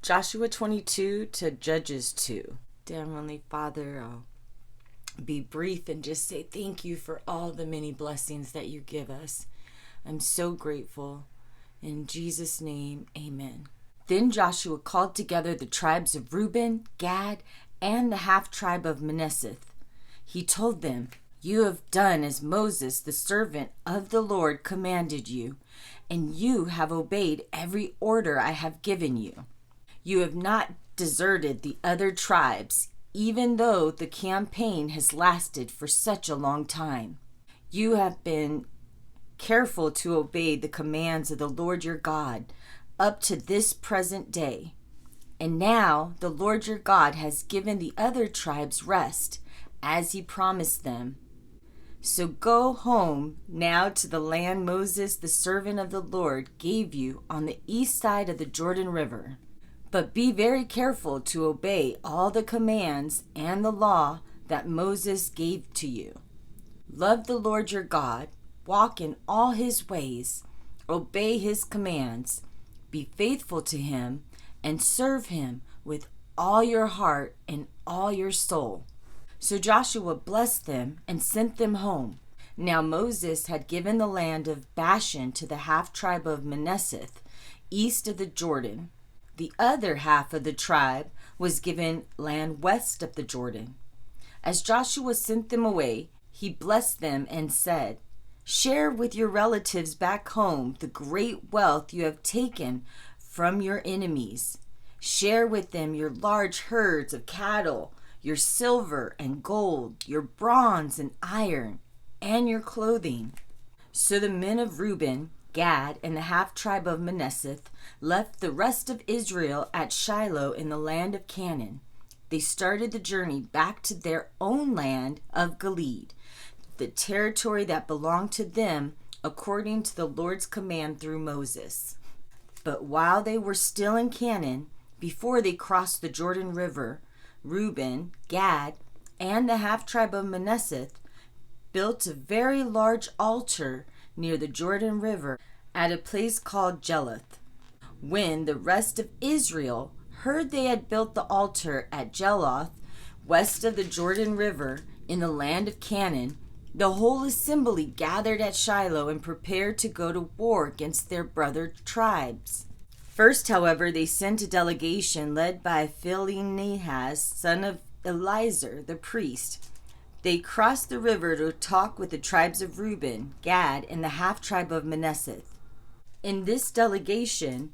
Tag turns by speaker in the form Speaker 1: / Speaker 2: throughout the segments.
Speaker 1: Joshua 22 to Judges 2. Dear Heavenly Father, I'll be brief and just say thank you for all the many blessings that you give us. I'm so grateful. In Jesus' name, amen. Then Joshua called together the tribes of Reuben, Gad, and the half-tribe of Manasseh. He told them, "You have done as Moses, the servant of the Lord, commanded you, and you have obeyed every order I have given you. You have not deserted the other tribes, even though the campaign has lasted for such a long time. You have been careful to obey the commands of the Lord your God up to this present day. And now the Lord your God has given the other tribes rest, as he promised them. So go home now to the land Moses, the servant of the Lord, gave you on the east side of the Jordan River. But be very careful to obey all the commands and the law that Moses gave to you. Love the Lord your God, walk in all his ways, obey his commands, be faithful to him, and serve him with all your heart and all your soul." So Joshua blessed them and sent them home. Now Moses had given the land of Bashan to the half-tribe of Manasseh, east of the Jordan. The other half of the tribe was given land west of the Jordan. As Joshua sent them away, he blessed them and said, "Share with your relatives back home the great wealth you have taken from your enemies. Share with them your large herds of cattle, your silver and gold, your bronze and iron, and your clothing." So the men of Reuben, Gad, and the half-tribe of Manasseh left the rest of Israel at Shiloh in the land of Canaan. They started the journey back to their own land of Gilead, the territory that belonged to them according to the Lord's command through Moses. But while they were still in Canaan, before they crossed the Jordan River, Reuben, Gad, and the half-tribe of Manasseh built a very large altar near the Jordan River at a place called Jeloth. When the rest of Israel heard they had built the altar at Jeloth, west of the Jordan River in the land of Canaan, the whole assembly gathered at Shiloh and prepared to go to war against their brother tribes. First, however, they sent a delegation led by Phinehas, son of Eleazar, the priest. They crossed the river to talk with the tribes of Reuben, Gad, and the half-tribe of Manasseh. In this delegation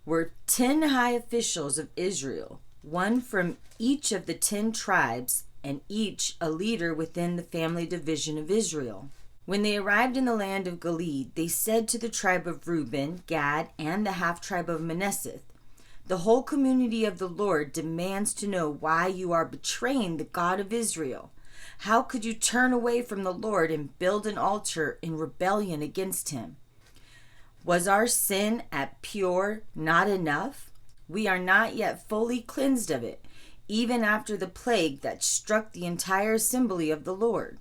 Speaker 1: were 10 high officials of Israel, one from each of the 10 tribes, and each a leader within the family division of Israel. When they arrived in the land of Gilead, they said to the tribe of Reuben, Gad, and the half-tribe of Manasseh, "The whole community of the Lord demands to know why you are betraying the God of Israel. How could you turn away from the Lord and build an altar in rebellion against him? Was our sin at Peor not enough? We are not yet fully cleansed of it, even after the plague that struck the entire assembly of the Lord.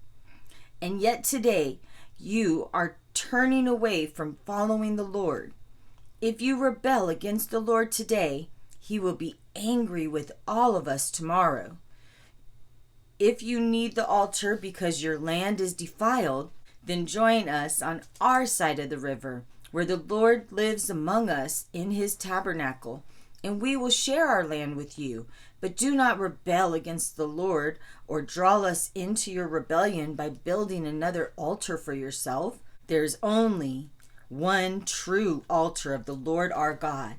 Speaker 1: And yet today you are turning away from following the Lord. If you rebel against the Lord today, he will be angry with all of us tomorrow. If you need the altar because your land is defiled, then join us on our side of the river, where the Lord lives among us in his tabernacle, and we will share our land with you. But do not rebel against the Lord or draw us into your rebellion by building another altar for yourself. There is only one true altar of the Lord our God.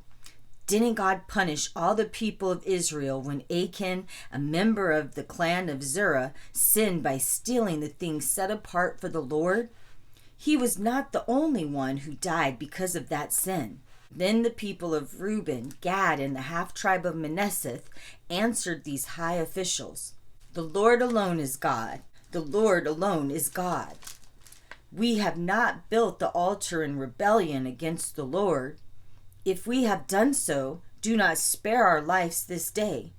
Speaker 1: Didn't God punish all the people of Israel when Achan, a member of the clan of Zerah, sinned by stealing the things set apart for the Lord? He was not the only one who died because of that sin." Then the people of Reuben, Gad, and the half-tribe of Manasseh answered these high officials, "The Lord alone is God. The Lord alone is God. We have not built the altar in rebellion against the Lord. If we have done so, do not spare our lives this day.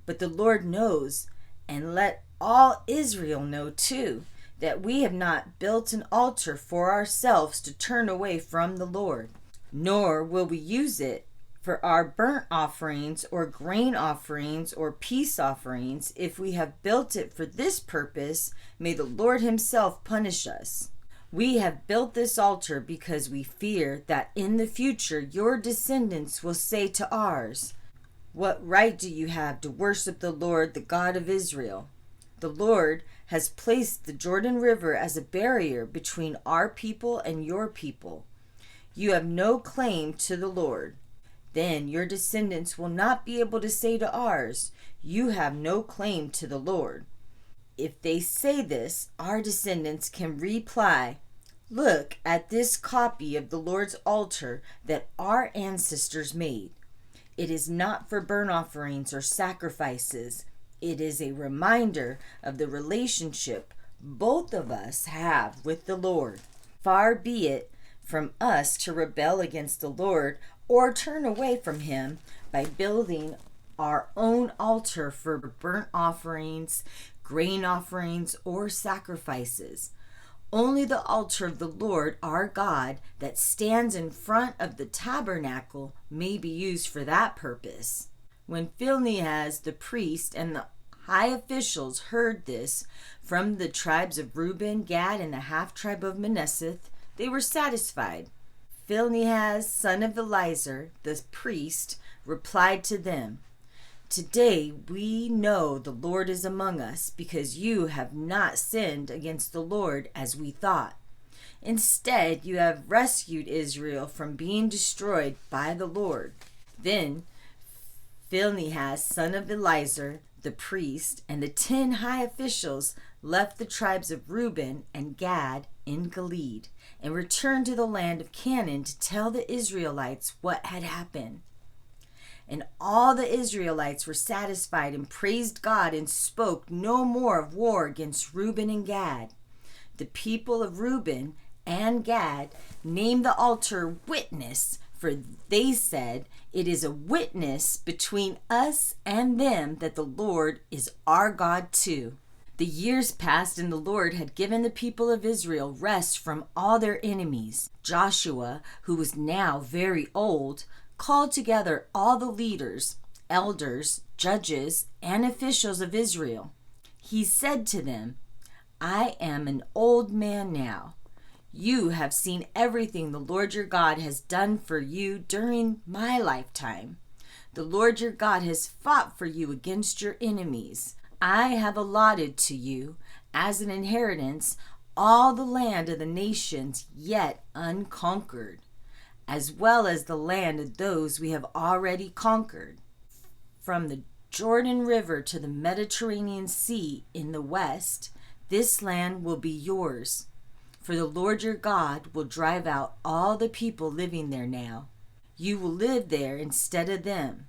Speaker 1: But the Lord knows, and let all Israel know too, that we have not built an altar for ourselves to turn away from the Lord, nor will we use it For our burnt offerings or grain offerings or peace offerings, if we have built it for this purpose, may the Lord himself punish us. We have built this altar because we fear that in the future your descendants will say to ours, 'What right do you have to worship the Lord, the God of Israel?' The Lord has placed the Jordan River as a barrier between our people and your people. You have no claim to the Lord. Then your descendants will not be able to say to ours, 'You have no claim to the Lord.' If they say this, our descendants can reply, 'Look at this copy of the Lord's altar that our ancestors made. It is not for burnt offerings or sacrifices. It is a reminder of the relationship both of us have with the Lord. Far be it from us to rebel against the Lord or turn away from him by building our own altar for burnt offerings, grain offerings, or sacrifices. Only the altar of the Lord our God that stands in front of the tabernacle may be used for that purpose." When Phinehas the priest and the high officials heard this from the tribes of Reuben, Gad, and the half-tribe of Manasseh, they were satisfied. Phinehas, son of Eleazar, the priest, replied to them, "Today we know the Lord is among us, because you have not sinned against the Lord as we thought. Instead, you have rescued Israel from being destroyed by the Lord." Then Phinehas, son of Eleazar, the priest, and the 10 high officials left the tribes of Reuben and Gad in Gilead and returned to the land of Canaan to tell the Israelites what had happened. And all the Israelites were satisfied and praised God and spoke no more of war against Reuben and Gad. The people of Reuben and Gad named the altar Witness, for they said, "It is a witness between us and them that the Lord is our God too." The years passed, and the Lord had given the people of Israel rest from all their enemies. Joshua, who was now very old, called together all the leaders, elders, judges, and officials of Israel. He said to them, "I am an old man now. You have seen everything the Lord your God has done for you during my lifetime. The Lord your God has fought for you against your enemies. I have allotted to you as an inheritance all the land of the nations yet unconquered, as well as the land of those we have already conquered. From the Jordan River to the Mediterranean Sea in the west, this land will be yours. For the Lord your God will drive out all the people living there now. You will live there instead of them,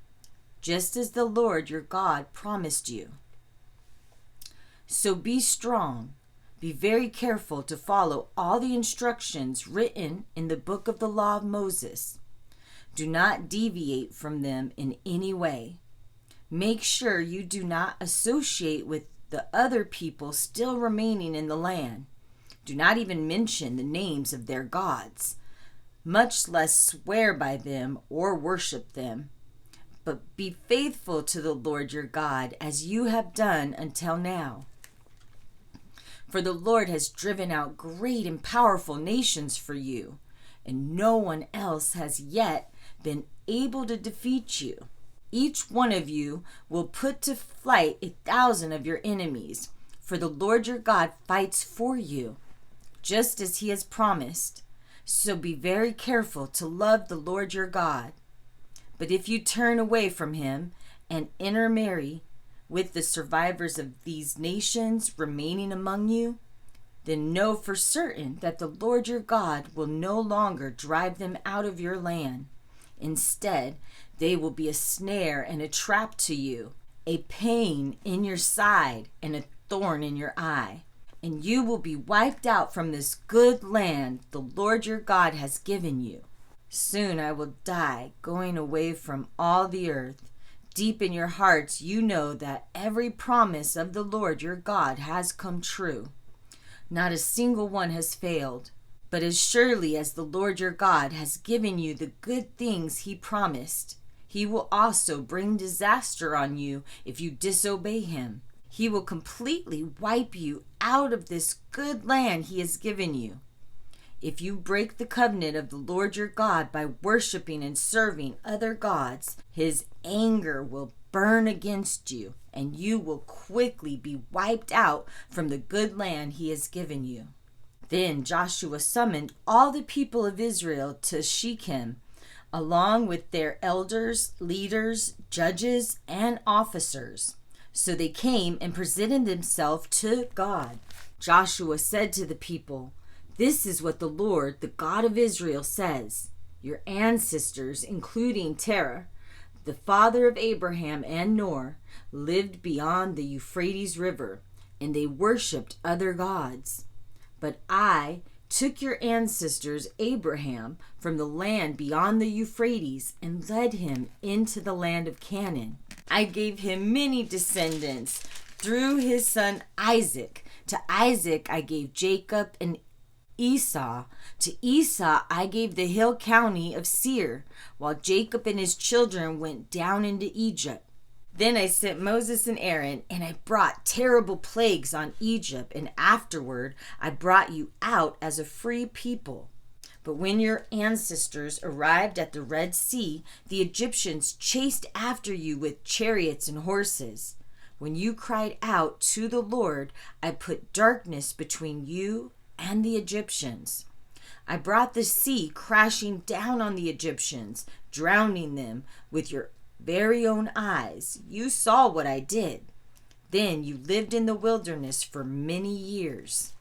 Speaker 1: just as the Lord your God promised you. So be strong, be very careful to follow all the instructions written in the book of the law of Moses. Do not deviate from them in any way. Make sure you do not associate with the other people still remaining in the land. Do not even mention the names of their gods, much less swear by them or worship them. But be faithful to the Lord your God as you have done until now. For the Lord has driven out great and powerful nations for you, and no one else has yet been able to defeat you. Each one of you will put to flight 1,000 of your enemies, for the Lord your God fights for you, just as he has promised. So be very careful to love the Lord your God. But if you turn away from him and intermarry with the survivors of these nations remaining among you, then know for certain that the Lord your God will no longer drive them out of your land. Instead, they will be a snare and a trap to you, a pain in your side and a thorn in your eye. And you will be wiped out from this good land the Lord your God has given you. Soon I will die, going away from all the earth. Deep in your hearts you know that every promise of the Lord your God has come true. Not a single one has failed. But as surely as the Lord your God has given you the good things he promised, He will also bring disaster on you if you disobey him. He will completely wipe you out of this good land he has given you. If you break the covenant of the Lord your God by worshiping and serving other gods, his anger will burn against you, and you will quickly be wiped out from the good land he has given you. Then Joshua summoned all the people of Israel to Shechem, along with their elders, leaders, judges, and officers. So they came and presented themselves to God. Joshua said to the people, "This is what the Lord, the God of Israel, says. Your ancestors, including Terah, the father of Abraham and Nor, lived beyond the Euphrates River, and they worshipped other gods. But I took your ancestors Abraham from the land beyond the Euphrates and led him into the land of Canaan. I gave him many descendants through his son Isaac. To Isaac I gave Jacob and Esau. To Esau I gave the hill county of Seir, while Jacob and his children went down into Egypt. Then I sent Moses and Aaron, and I brought terrible plagues on Egypt, and afterward I brought you out as a free people. But when your ancestors arrived at the Red Sea, the Egyptians chased after you with chariots and horses. When you cried out to the Lord, I put darkness between you and the Egyptians. I brought the sea crashing down on the Egyptians, drowning them with your very own eyes. You saw what I did. Then you lived in the wilderness for many years.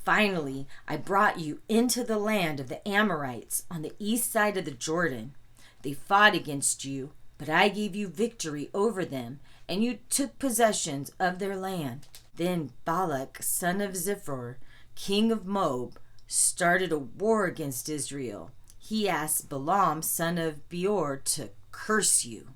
Speaker 1: Finally, I brought you into the land of the Amorites on the east side of the Jordan. They fought against you, but I gave you victory over them, and you took possession of their land. Then Balak, son of Ziphor, king of Moab, started a war against Israel. He asked Balaam, son of Beor, to curse you.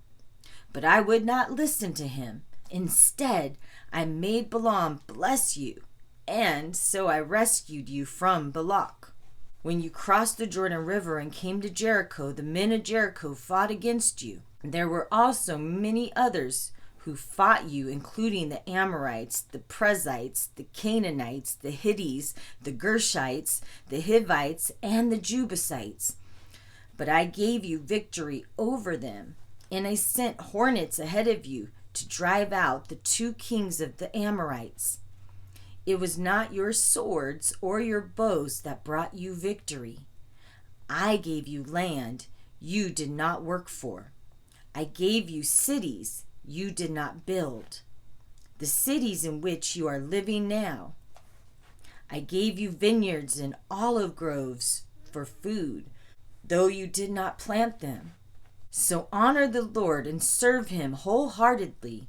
Speaker 1: But I would not listen to him. Instead, I made Balaam bless you, and so I rescued you from Balak. When you crossed the Jordan River and came to Jericho, the men of Jericho fought against you. There were also many others who fought you, including the Amorites, the Perizzites, the Canaanites, the Hittites, the Gershites, the Hivites, and the Jebusites. But I gave you victory over them, and I sent hornets ahead of you to drive out the 2 kings of the Amorites. It was not your swords or your bows that brought you victory. I gave you land you did not work for. I gave you cities you did not build, the cities in which you are living now. I gave you vineyards and olive groves for food, though you did not plant them. So honor the Lord and serve him wholeheartedly.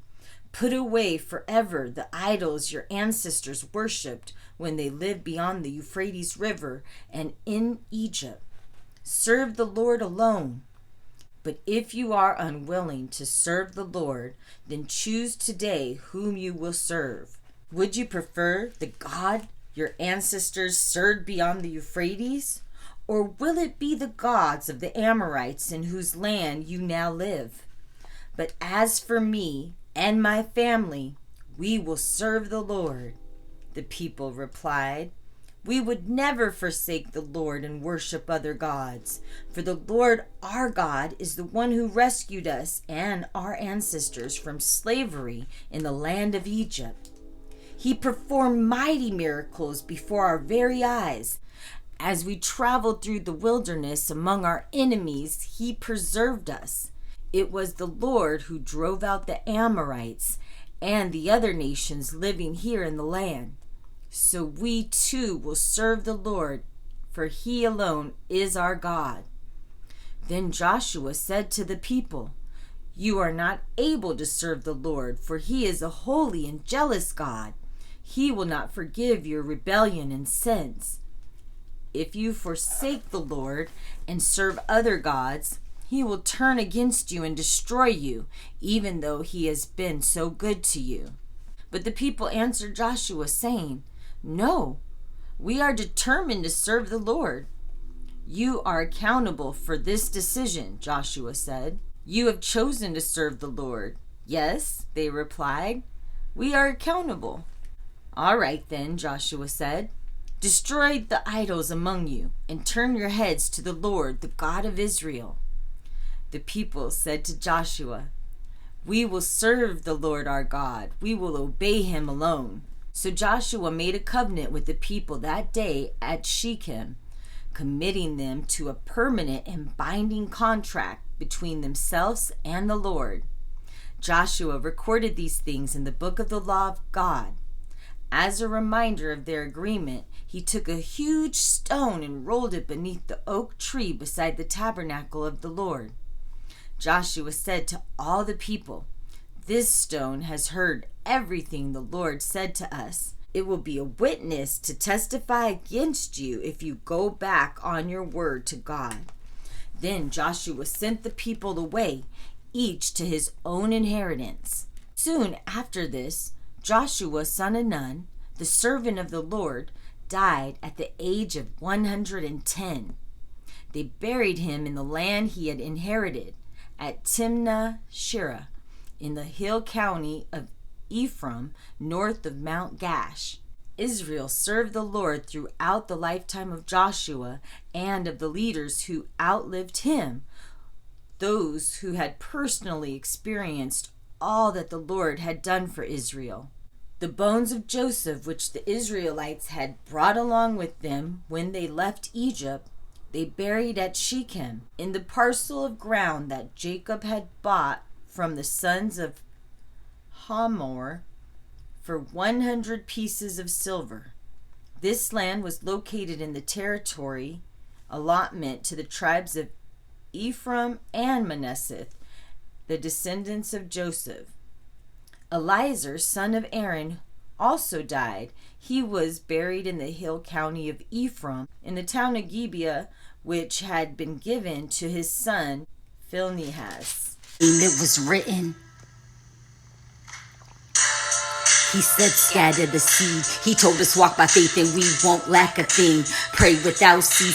Speaker 1: Put away forever the idols your ancestors worshipped when they lived beyond the Euphrates River and in Egypt. Serve the Lord alone. But if you are unwilling to serve the Lord, then choose today whom you will serve. Would you prefer the God your ancestors served beyond the Euphrates? Or will it be the gods of the Amorites in whose land you now live? But as for me and my family, we will serve the Lord." The people replied, "We would never forsake the Lord and worship other gods, for the Lord our God is the one who rescued us and our ancestors from slavery in the land of Egypt. He performed mighty miracles before our very eyes. As we traveled through the wilderness among our enemies, he preserved us. It was the Lord who drove out the Amorites and the other nations living here in the land. So we too will serve the Lord, for he alone is our God." Then Joshua said to the people, "You are not able to serve the Lord, for he is a holy and jealous God. He will not forgive your rebellion and sins. If you forsake the Lord and serve other gods, he will turn against you and destroy you, even though he has been so good to you." But the people answered Joshua, saying, "No, we are determined to serve the Lord." "You are accountable for this decision," Joshua said. You have chosen to serve the Lord. Yes, they replied. We are accountable. All right then, Joshua said. Destroy the idols among you and turn your heads to the Lord, the God of Israel. The people said to Joshua, We will serve the Lord our God. We will obey him alone. So Joshua made a covenant with the people that day at Shechem, committing them to a permanent and binding contract between themselves and the Lord. Joshua recorded these things in the book of the law of God. As a reminder of their agreement, he took a huge stone and rolled it beneath the oak tree beside the tabernacle of the Lord. Joshua said to all the people, This stone has heard everything the Lord said to us. It will be a witness to testify against you if you go back on your word to God. Then Joshua sent the people away, each to his own inheritance. Soon after this, Joshua, son of Nun, the servant of the Lord, died at the age of 110. They buried him in the land he had inherited at Timnah-Shirah in the hill county of Ephraim, north of Mount Gash. Israel served the Lord throughout the lifetime of Joshua and of the leaders who outlived him, those who had personally experienced all that the Lord had done for Israel. The bones of Joseph, which the Israelites had brought along with them when they left Egypt, they buried at Shechem, in the parcel of ground that Jacob had bought from the sons of Hamor for 100 pieces of silver. This land was located in the territory allotment to the tribes of Ephraim and Manasseh, the descendants of Joseph. Eleazar, son of Aaron, also died. He was buried in the hill county of Ephraim, in the town of Gibeah, which had been given to his son Phinehas.
Speaker 2: It was written. He said, scatter the seed. He told us walk by faith and we won't lack a thing. Pray without ceasing.